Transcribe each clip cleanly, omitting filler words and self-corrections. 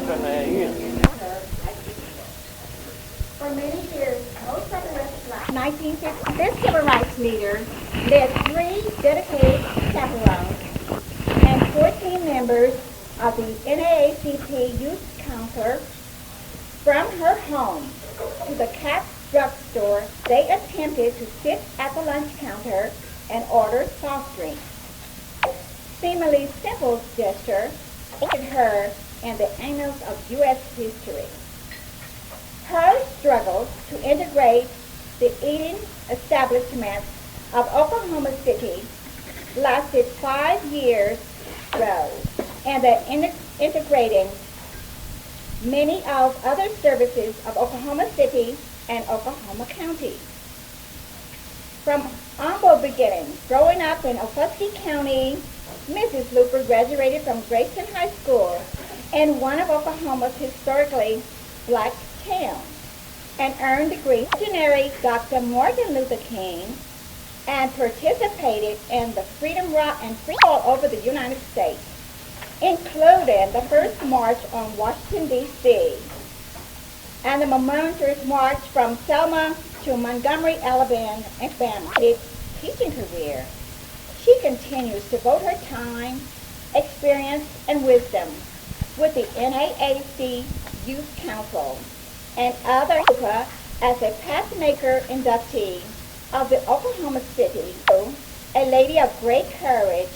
For many years, most of the restaurants. 1950, this civil rights leader led 3 dedicated chaperones and 14 members of the NAACP Youth Council from her home to the Cat's drugstore. They attempted to sit at the lunch counter and order soft drinks. Seemingly simple gesture in her in the annals of U.S. history. Her struggles to integrate the eating establishments of Oklahoma City lasted 5 years and the integrating many of other services of Oklahoma City and Oklahoma County. From humble beginnings, growing up in Ofuskee County, Mrs. Luper graduated from Grayson High School in one of Oklahoma's historically black towns and earned degrees in missionary Dr. Martin Luther King and participated in the Freedom Rock and Free all over the United States, including the first march on Washington, D.C., and the momentous march from Selma to Montgomery, Alabama, and its teaching career. She continues to devote her time, experience, and wisdom with the NAACP Youth Council and other as a Pathmaker inductee of the Oklahoma City, a lady of great courage,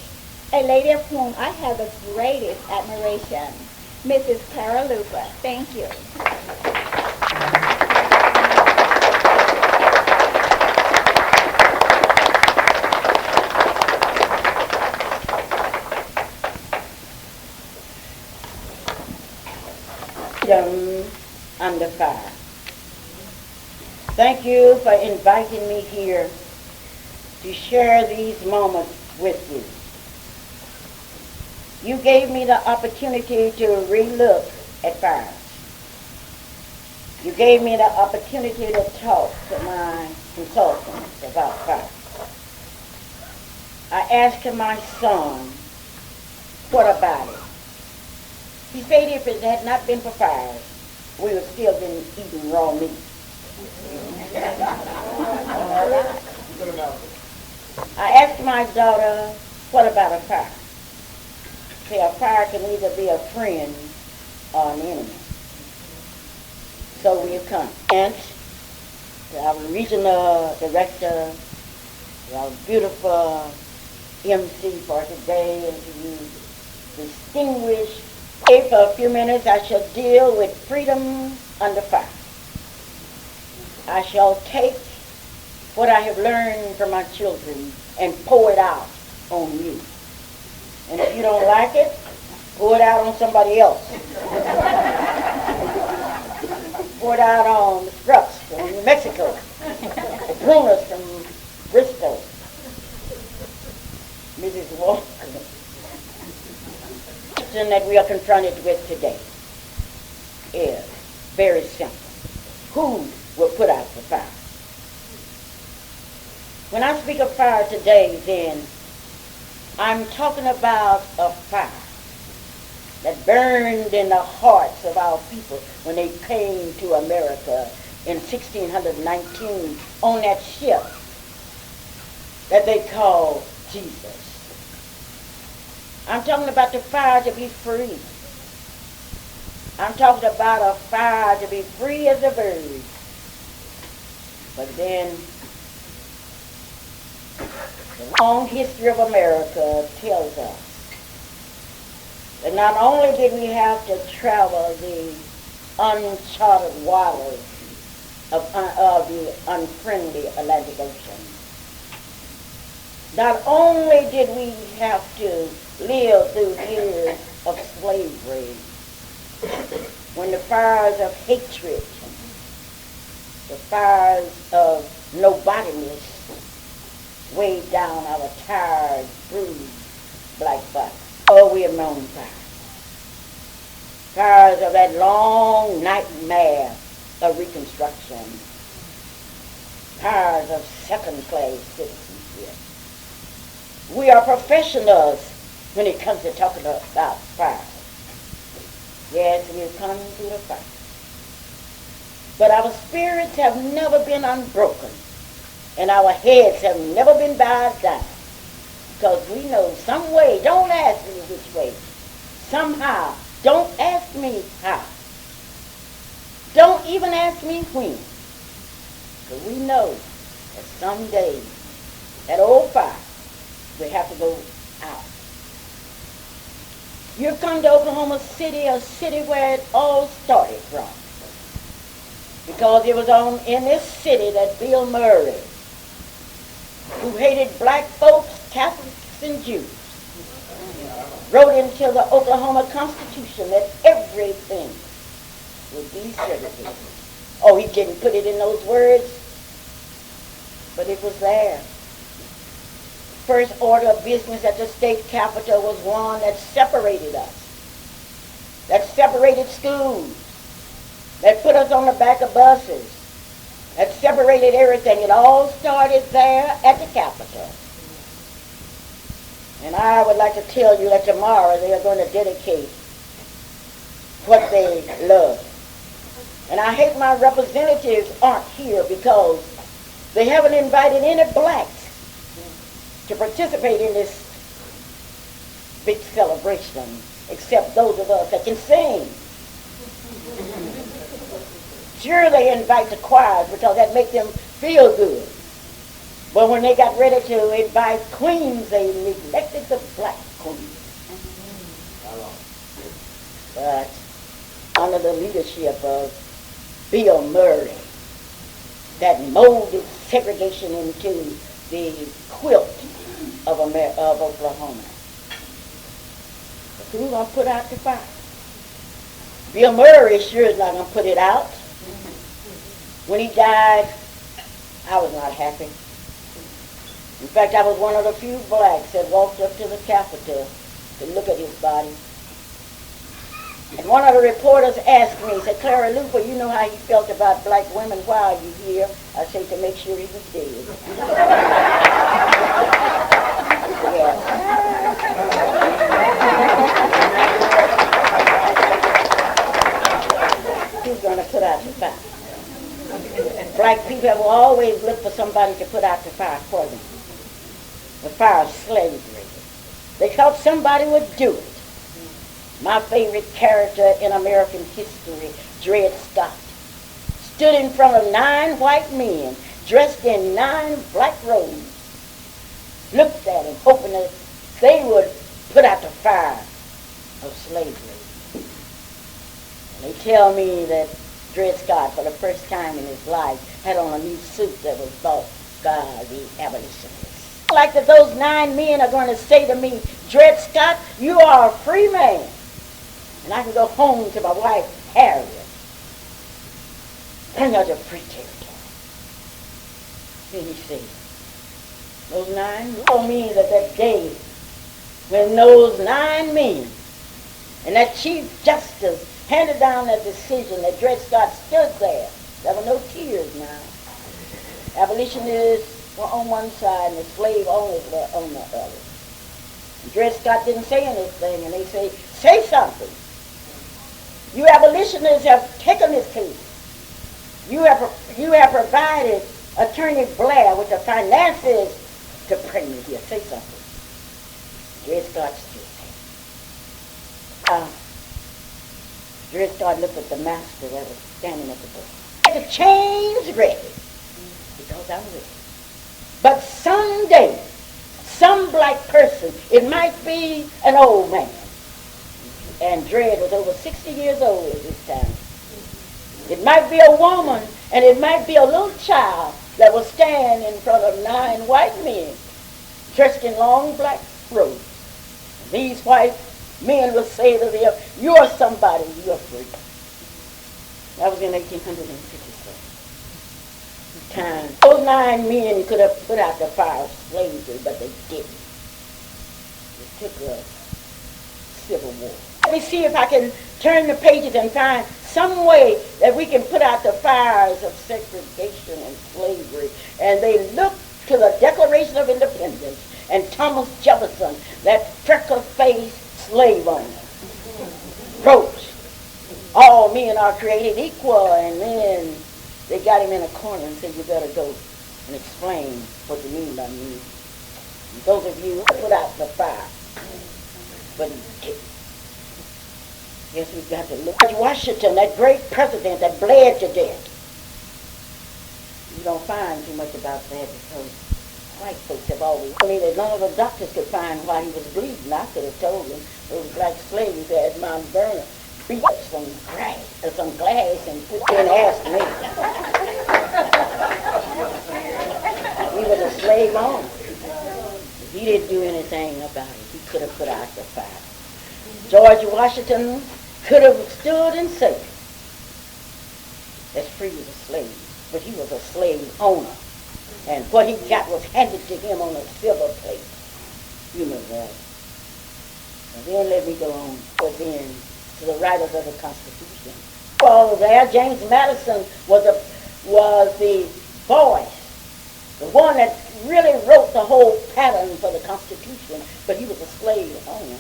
a lady of whom I have the greatest admiration, Mrs. Clara Luper. Thank you. Under fire. Thank you for inviting me here to share these moments with you. You gave me the opportunity to relook at fires. You gave me the opportunity to talk to my consultants about fire. I asked my son, what about it? He said if it had not been for fires, we would still been eating raw meat. I asked my daughter, what about a fire? See, a fire can either be a friend or an enemy. So will you come? And to our regional director, to our beautiful MC for today, and to you distinguished. For a few minutes I shall deal with freedom under fire. I shall take what I have learned from my children and pour it out on you. And if you don't like it, pour it out on somebody else. Pour it out on the Scrubs from New Mexico, the Bruners from Bristol, Mrs. Walker. The question that we are confronted with today is very simple. Who will put out the fire? When I speak of fire today, then, I'm talking about a fire that burned in the hearts of our people when they came to America in 1619 on that ship that they called Jesus. I'm talking about the fire to be free. I'm talking about a fire to be free as a bird. But then, the long history of America tells us that not only did we have to travel the uncharted waters of the unfriendly Atlantic Ocean, not only did we have to live through years of slavery, when the fires of hatred, the fires of nobodiness weighed down our tired, bruised black bodies. Oh, we have known fires. Fires of that long nightmare of Reconstruction. Fires of second-class citizenship. We are professionals when it comes to talking about fires. Yes, we have come through the fire. But our spirits have never been unbroken, and our heads have never been bowed down. Because we know some way, don't ask me which way, somehow, don't ask me how. Don't even ask me when. Because we know that someday, that old fire will have to go out. You've come to Oklahoma City, a city where it all started from. Because it was in this city that Bill Murray, who hated black folks, Catholics, and Jews, wrote into the Oklahoma Constitution that everything would be segregated. Oh, he didn't put it in those words, but it was there. First order of business at the state capitol was one that separated us, that separated schools, that put us on the back of buses, that separated everything. It all started there at the Capitol. And I would like to tell you that tomorrow they are going to dedicate what they love. And I hate my representatives aren't here because they haven't invited any blacks to participate in this big celebration, except those of us that can sing. Sure, they invite the choirs because that makes them feel good. But when they got ready to invite queens, they neglected the black queen. But under the leadership of Bill Murray, that molded segregation into the quilt of Oklahoma. But who's going to put out the fire? Bill Murray sure is not going to put it out. When he died, I was not happy. In fact, I was one of the few blacks that walked up to the Capitol to look at his body. And one of the reporters asked me, he said, Clara Luper, you know how he felt about black women. Why are you here? I said, to make sure he was dead. Who's going to put out the fire? Black people have always looked for somebody to put out the fire for them. The fire of slavery. They thought somebody would do it. My favorite character in American history, Dred Scott, stood in front of 9 white men dressed in 9 black robes, looked at him, hoping that they would put out the fire of slavery. And they tell me that Dred Scott, for the first time in his life, had on a new suit that was bought by the abolitionists. Like that those 9 men are going to say to me, Dred Scott, you are a free man. And I can go home to my wife, Harriet. Another free territory. Then he says, those 9 told me that day when those 9 men and that Chief Justice handed down that decision that Dred Scott stood there. There were no tears now. Abolitionists were on one side and the slave owners were on the other. And Dred Scott didn't say anything, and they say something. You abolitionists have taken this case. You have provided Attorney Blair with the finances to bring me here. Say something. Dred Scott stood there. Dred Scott looked at the master that was standing at the door. Get the chains ready, because I'm ready. But someday, some black person, it might be an old man, and Dred was over 60 years old at this time. It might be a woman, and it might be a little child that will stand in front of 9 white men dressed in long black robes. These white men will say to them, you're somebody, you're free. That was in 1857. Time. Those 9 men could have put out the fire of slavery, but they didn't. It took a civil war. Let me see if I can turn the pages and find some way that we can put out the fires of segregation and slavery. And they looked to the Declaration of Independence and Thomas Jefferson, that freckle-faced slave owner, wrote all men are created equal, and then they got him in a corner and said, you better go and explain what you mean by me. And those of you who put out the fire, but he didn't. Yes, we've got to look. George Washington, that great president that bled to death. You don't find too much about that because white folks have always told me that none of the doctors could find why he was bleeding. I could have told them those black slaves at Mount Vernon beat some glass and put in and asked me. He was a slave owner. He didn't do anything about it. He could have put out the fire. George Washington could have stood and said, as free as a slave, but he was a slave owner. And what he got was handed to him on a silver plate. You know that. And then let me go on, but then to the writers of the Constitution. Well, there, James Madison was the voice, the one that really wrote the whole pattern for the Constitution, but he was a slave owner.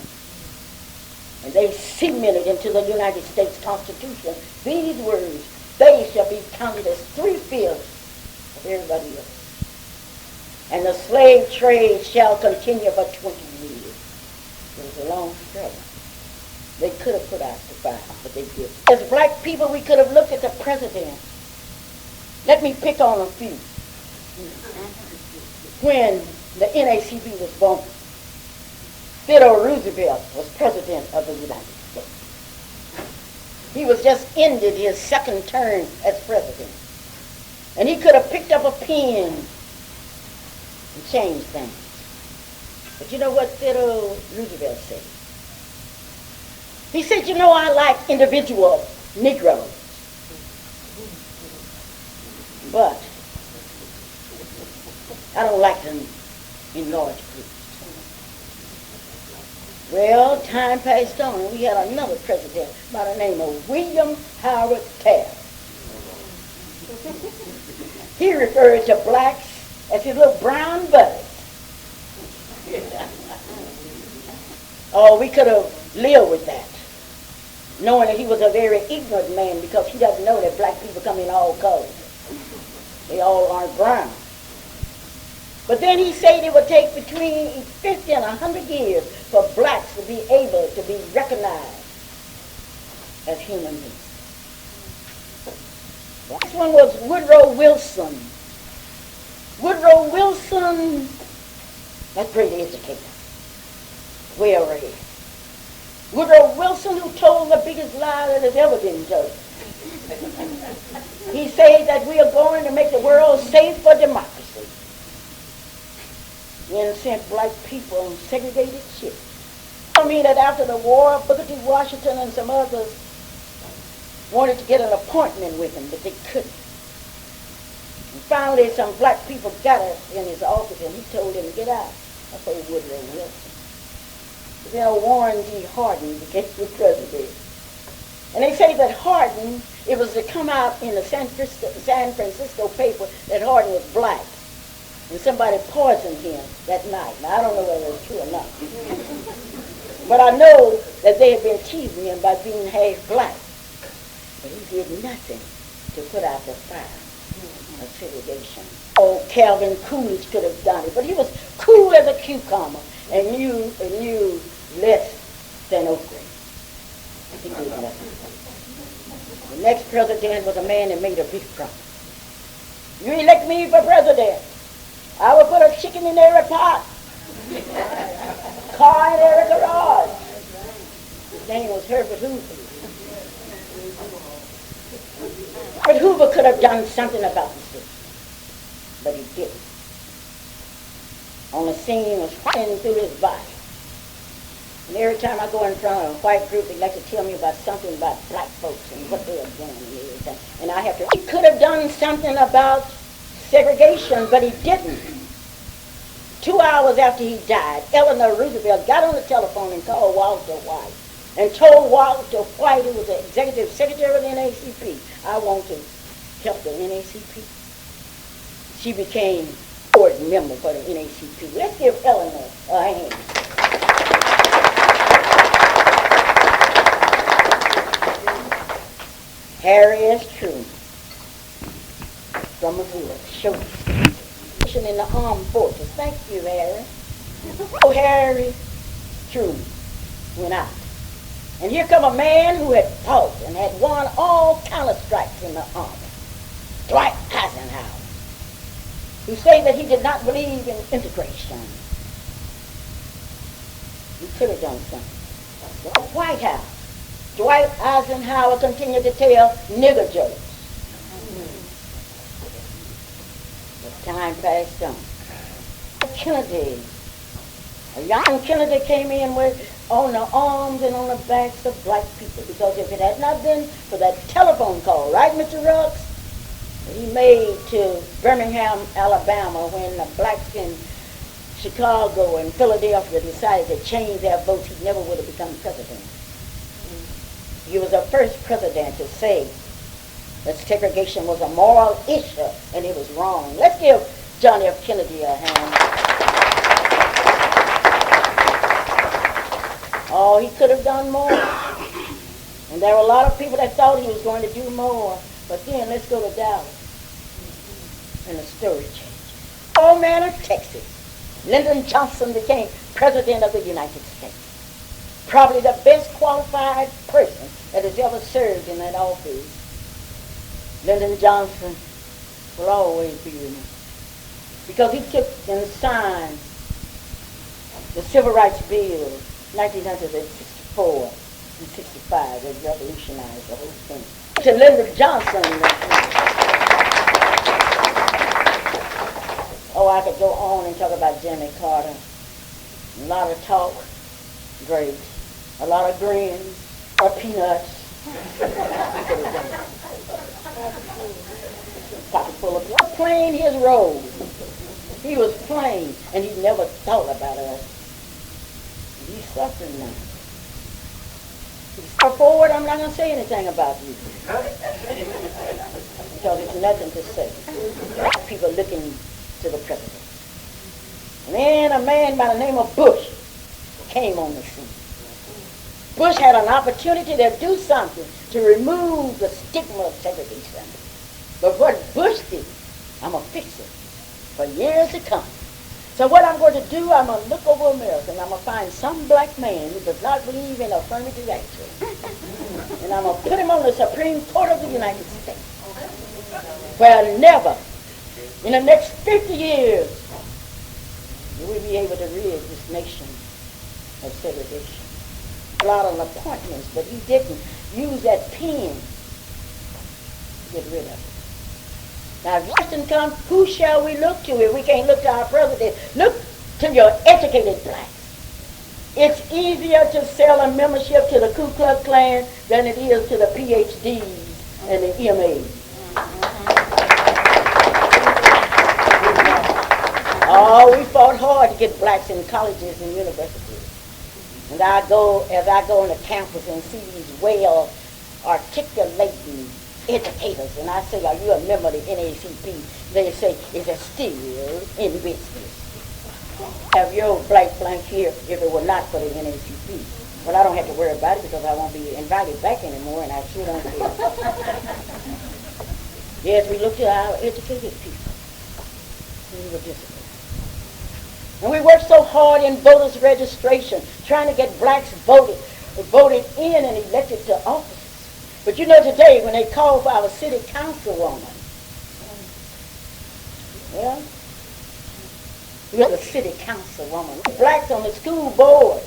And they cemented into the United States Constitution these words, they shall be counted as 3/5 of everybody else. And the slave trade shall continue for 20 years. It was a long struggle. They could have put out the fire, but they didn't. As black people, we could have looked at the president. Let me pick on a few. When the NAACP was born, Theodore Roosevelt was president of the United States. He was just ended his second term as president. And he could have picked up a pen and changed things. But you know what Theodore Roosevelt said? He said, you know, I like individual Negroes. But I don't like them in large groups. Well, time passed on, and we had another president by the name of William Howard Taft. He referred to blacks as his little brown buddies. Oh, we could have lived with that, knowing that he was a very ignorant man because he doesn't know that black people come in all colors. They all aren't brown. But then he said it would take between 50 and 100 years for blacks to be able to be recognized as human beings. This one was Woodrow Wilson. Woodrow Wilson, that great educator, well read. Woodrow Wilson, who told the biggest lie that has ever been told. He said that we are going to make the world safe for democracy. Then sent black people on segregated ships. I mean that after the war, Booker T. Washington and some others wanted to get an appointment with him, but they couldn't. And finally, some black people got us in his office, and he told them to get out. I told Woodrow Wilson. But then Warren G. Harding became the president. And they say that Harding, it was to come out in the San Francisco paper that Harding was black. And somebody poisoned him that night. Now, I don't know whether it's true or not. But I know that they had been teasing him by being half black. But he did nothing to put out the fire of segregation. Oh, Calvin Coolidge could have done it. But he was cool as a cucumber and knew less than okra. He did nothing. The next president was a man that made a big promise. You elect me for president, I will put a chicken in every pot, car in every garage. His name was Herbert Hoover. But Hoover could have done something about the system, but he didn't. On the scene was running through his body. And every time I go in front of a white group, they like to tell me about something about black folks and what they are doing and everything. And I have to, he could have done something about segregation, but he didn't. 2 hours after he died, Eleanor Roosevelt got on the telephone and called Walter White and told Walter White, who was the executive secretary of the NAACP, I want to help the NAACP. She became board member for the NAACP. Let's give Eleanor a hand. Harry S. Truman from Missouri. Show in the armed forces. Thank you, Harry. So Harry Truman went out. And here come a man who had fought and had won all kind of stripes in the army. Dwight Eisenhower, who said that he did not believe in integration. He could have done something. The White House, Dwight Eisenhower continued to tell nigger jokes. But time passed on. Kennedy, a young Kennedy came in with on the arms and on the backs of black people, because if it had not been for that telephone call, right, Mr. Ruggs, he made to Birmingham, Alabama, when the blacks in Chicago and Philadelphia decided to change their votes, he never would have become president. He was the first president to say that segregation was a moral issue and it was wrong. Let's give John F. Kennedy a hand. Oh, he could have done more. And there were a lot of people that thought he was going to do more. But then let's go to Dallas. And the story changed. Old man of Texas, Lyndon Johnson became president of the United States. Probably the best qualified person that has ever served in that office. Lyndon Johnson will always be remembered, because he took and signed the Civil Rights Bill 1964 and 65 that revolutionized the whole thing. To Lyndon Johnson. Oh, I could go on and talk about Jimmy Carter. A lot of talk, great. A lot of grins, or peanuts. Pocket full of playing his role. He was playing, and he never thought about us. He's suffering now. Go forward, I'm not going to say anything about you. Because it's nothing to say. People looking to the president. And then a man by the name of Bush came on the scene. Bush had an opportunity to do something to remove the stigma of segregation. But what Bush did, I'm going to fix it for years to come. So what I'm going to do, I'm going to look over America and I'm going to find some black man who does not believe in affirmative action. And I'm going to put him on the Supreme Court of the United States. Where never, in the next 50 years, will we be able to rid this nation of segregation. A lot of appointments, but he didn't use that pen to get rid of it. Now, if question comes, who shall we look to if we can't look to our president? Look to your educated blacks. It's easier to sell a membership to the Ku Klux Klan than it is to the PhDs and the MAs. Oh, we fought hard to get blacks in colleges and universities. And as I go on the campus and see these well-articulating educators, and I say, are you a member of the NAACP? They say, is it still in business? Have your black blank here if it were not for the NAACP. But I don't have to worry about it because I won't be invited back anymore, and I sure don't care. Yes, we look to our educated people. We were disciplined. And we worked so hard in voters registration, trying to get blacks voted in and elected to office. But you know today, when they call for our city councilwoman, well, we have a city councilwoman. Blacks on the school board.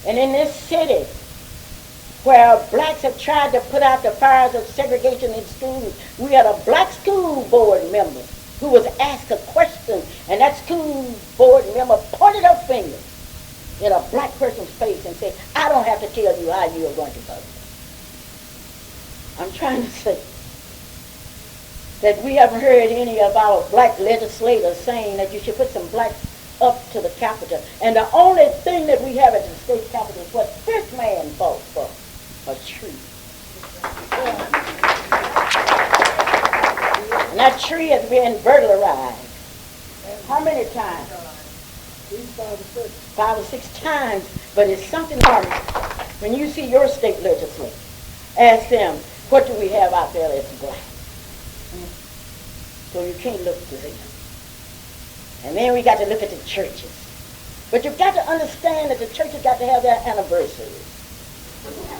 And in this city, where blacks have tried to put out the fires of segregation in schools, we had a black school board member who was asked a question, and that school board member pointed her finger in a black person's face and said, I don't have to tell you how you are going to vote. I'm trying to say that we haven't heard any of our black legislators saying that you should put some blacks up to the Capitol. And the only thing that we have at the state Capitol is what this man fought for, a tree. And that tree has been burglarized. How many times? 5 or 6 times. But it's something hard when you see your state legislature. Ask them, What do we have out there that's black? So you can't look to them. And then we got to look at the churches. But you've got to understand that the churches got to have their anniversaries.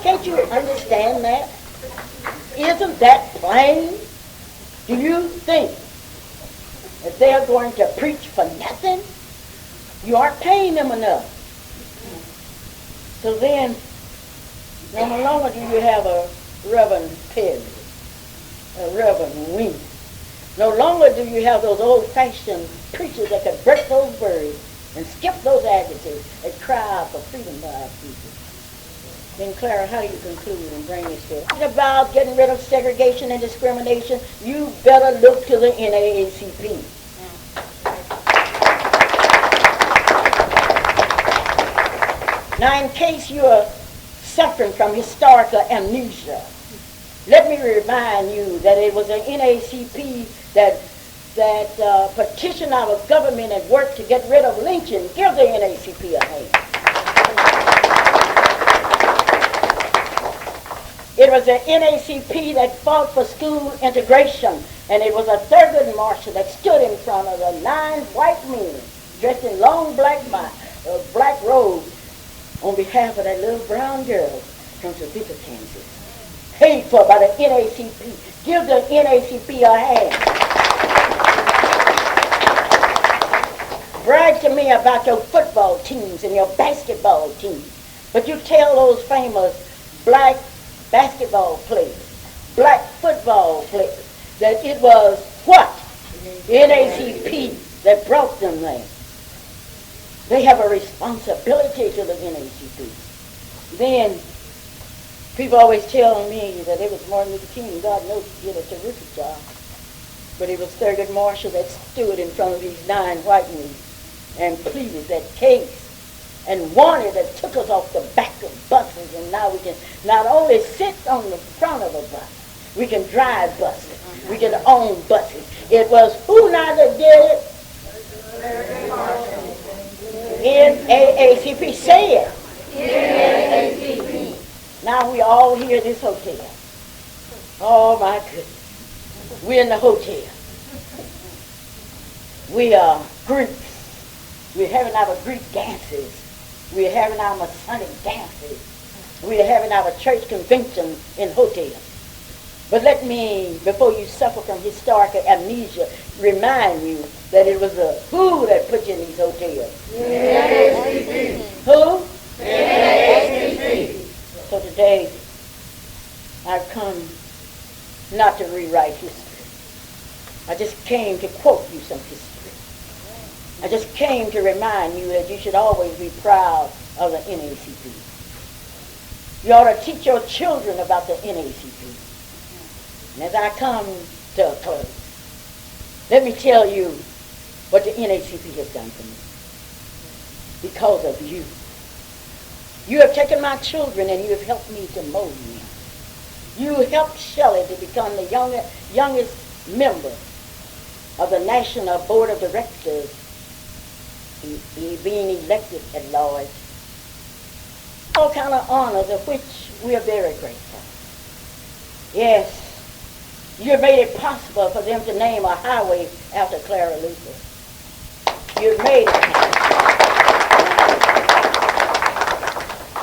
Can't you understand that? Isn't that plain? Do you think that they're going to preach for nothing? You aren't paying them enough. So then, no longer do you have a Reverend Perry, a Reverend Wing. No longer do you have those old-fashioned preachers that could break those birds and skip those adjectives and cry out for freedom by our people. Then, Clara, how do you conclude and bring this to? Talking about getting rid of segregation and discrimination, you better look to the NAACP. Now, in case you are suffering from historical amnesia, let me remind you that it was the NAACP that petitioned our government and worked to get rid of lynching. Give the NAACP a hand. It was the NAACP that fought for school integration, and it was a Thurgood Marshall that stood in front of the 9 white men dressed in long black robes on behalf of that little brown girl from Topeka, Kansas, paid for by the NAACP. Give the NAACP a hand. Brag to me about your football teams and your basketball teams, but you tell those famous black basketball players, black football players, that it was what? NAACP that brought them there. They have a responsibility to the NAACP. Then, people always tell me that it was Martin Luther King. God knows he did a terrific job. But it was Thurgood Marshall that stood in front of these 9 white men and pleaded that case and wanted that took us off the back of buses, and now we can not only sit on the front of a bus, we can drive buses, we can own buses. It was who now that did it? NAACP. Say it. NAACP. Now we all here in this hotel. Oh my goodness. We're in the hotel. We are Greeks. We're having our Greek dances. We're having our Masonic dances. We're having our church convention in hotels. But let me, before you suffer from historical amnesia, remind you that it was who that put you in these hotels? NAACP. Who? NAACP. So today, I've come not to rewrite history. I just came to quote you some history. I just came to remind you that you should always be proud of the NAACP. You ought to teach your children about the NAACP. And as I come to a close, let me tell you what the NAACP has done for me. Because of you. You have taken my children and you have helped me to mold them. You helped Shelley to become the youngest member of the National Board of Directors, being elected at large. All kind of honors of which we are very grateful. Yes, you have made it possible for them to name a highway after Clara Luper. You've made it.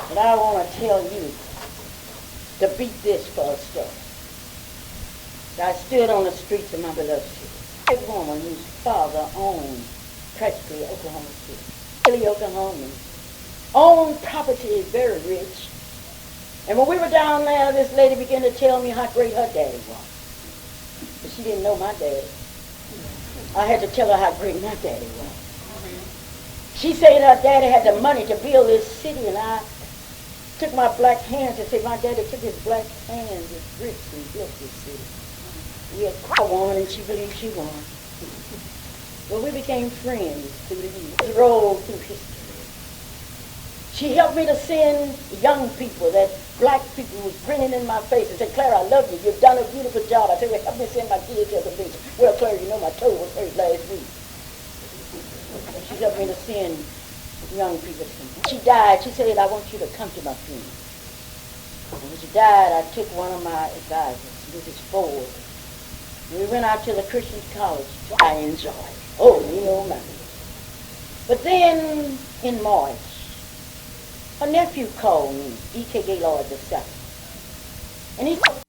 And I want to tell you to beat this for a story. I stood on the streets of my beloved city. A woman whose father owned practically Oklahoma City. Really Oklahomans owned property, very rich. And when we were down there, this lady began to tell me how great her daddy was. But she didn't know my daddy. I had to tell her how great my daddy was. She said her daddy had the money to build this city, and I took my black hands and said my daddy took his black hands, his bricks, and built this city. We had I won, and she believed she won. Well, we became friends through the years, rolled through history. She helped me to send young people that black people was grinning in my face and said, Clara, I love you. You've done a beautiful job. I said, well, help me send my kids to the beach. Well, Clara, you know my toe was hurt last week. And she helped me to send young people to me. She died. She said, I want you to come to my funeral. When she died, I took one of my advisors, Mrs. Ford. We went out to the Christian college. I enjoyed it. Oh, you know, man. But then, in March, her nephew called me, E.K. Gaylord II. And he said,